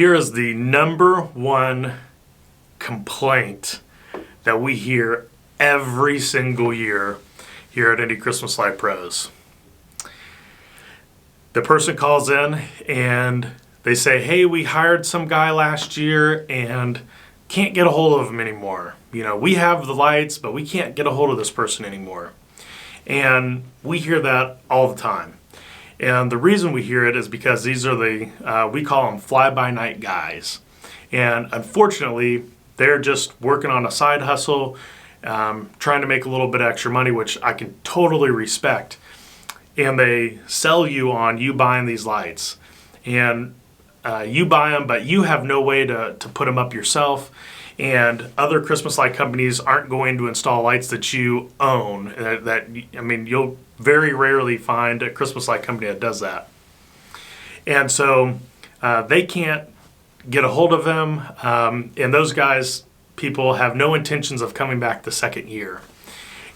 Here is the number one complaint that we hear every single year here at Indie Christmas Light Pros. The person calls in and they say, hey, we hired some guy last year and can't get a hold of him anymore. You know, we have the lights, but we can't get a hold of this person anymore. And we hear that all the time. And the reason we hear it is because these are we call them fly-by-night guys. And unfortunately, they're just working on a side hustle, trying to make a little bit of extra money, which I can totally respect. And they sell you on you buying these lights. And you buy them, but you have no way to put them up yourself. And other Christmas light companies aren't going to install lights that you own. You'll very rarely find a Christmas light company that does that. And so they can't get a hold of them. And those people have no intentions of coming back the second year.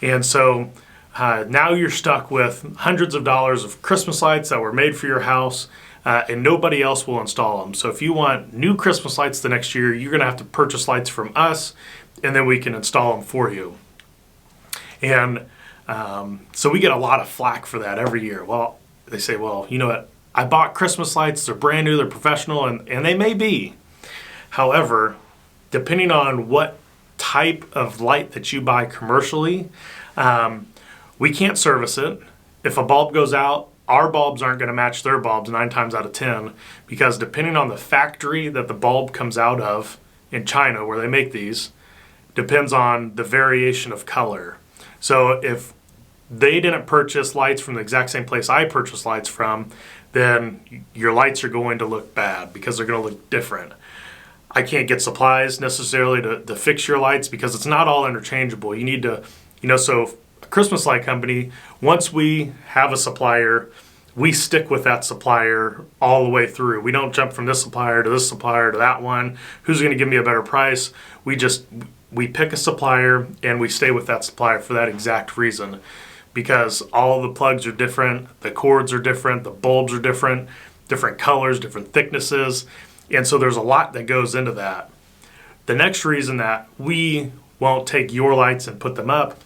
And so now you're stuck with hundreds of dollars of Christmas lights that were made for your house, and nobody else will install them. So if you want new Christmas lights the next year, you're going to have to purchase lights from us, and then we can install them for you. And so we get a lot of flack for that every year. Well, they say, well, you know what? I bought Christmas lights. They're brand new. They're professional, and they may be. However, depending on what type of light that you buy commercially, we can't service it. If a bulb goes out, our bulbs aren't going to match their bulbs 9 times out of 10, because depending on the factory that the bulb comes out of in China, where they make these, depends on the variation of color. So if they didn't purchase lights from the exact same place I purchased lights from, then your lights are going to look bad because they're going to look different. I can't get supplies necessarily to fix your lights because it's not all interchangeable. You need to, so a Christmas light company, once we have a supplier, we stick with that supplier all the way through. We don't jump from this supplier to that one. Who's going to give me a better price? We pick a supplier and we stay with that supplier for that exact reason, because all the plugs are different, the cords are different, the bulbs are different colors, different thicknesses, and so there's a lot that goes into that. The next reason that we won't take your lights and put them up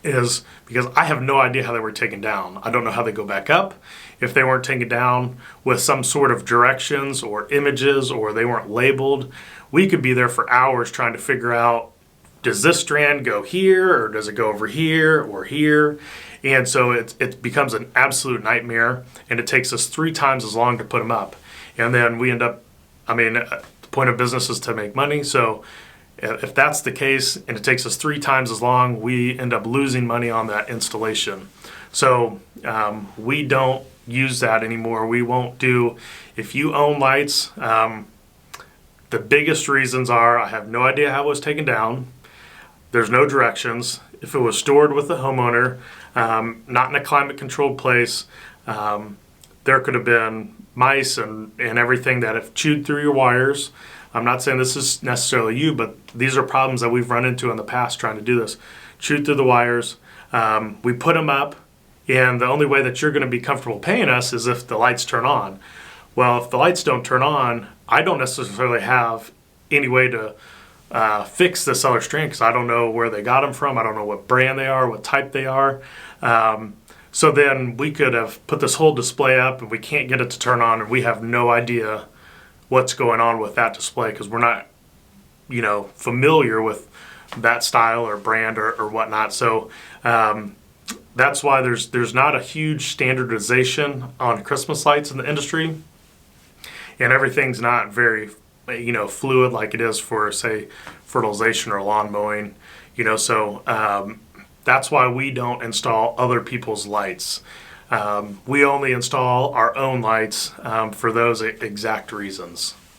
is because I have no idea how they were taken down. I don't know how they go back up. If they weren't taken down with some sort of directions or images, or they weren't labeled, we could be there for hours trying to figure out, does this strand go here, or does it go over here or here? And so it becomes an absolute nightmare, and it takes us 3 times as long to put them up. And then we end up, the point of business is to make money, so if that's the case and it takes us 3 times as long, we end up losing money on that installation. So we don't use that anymore. We won't do, if you own lights, the biggest reasons are, I have no idea how it was taken down. There's no directions. If it was stored with the homeowner, not in a climate controlled place, there could have been mice and everything that have chewed through your wires. I'm not saying this is necessarily you, but these are problems that we've run into in the past trying to do this. Chewed through the wires. We put them up, and the only way that you're going to be comfortable paying us is if the lights turn on. Well, if the lights don't turn on, I don't necessarily have any way to fix this other strand, because I don't know where they got them from. I don't know what brand they are, what type they are. So then we could have put this whole display up and we can't get it to turn on, and we have no idea what's going on with that display because we're not, familiar with that style or brand or whatnot. So that's why there's not a huge standardization on Christmas lights in the industry, and everything's not very fluid like it is for, say, fertilization or lawn mowing. So that's why we don't install other people's lights. We only install our own lights for those exact reasons.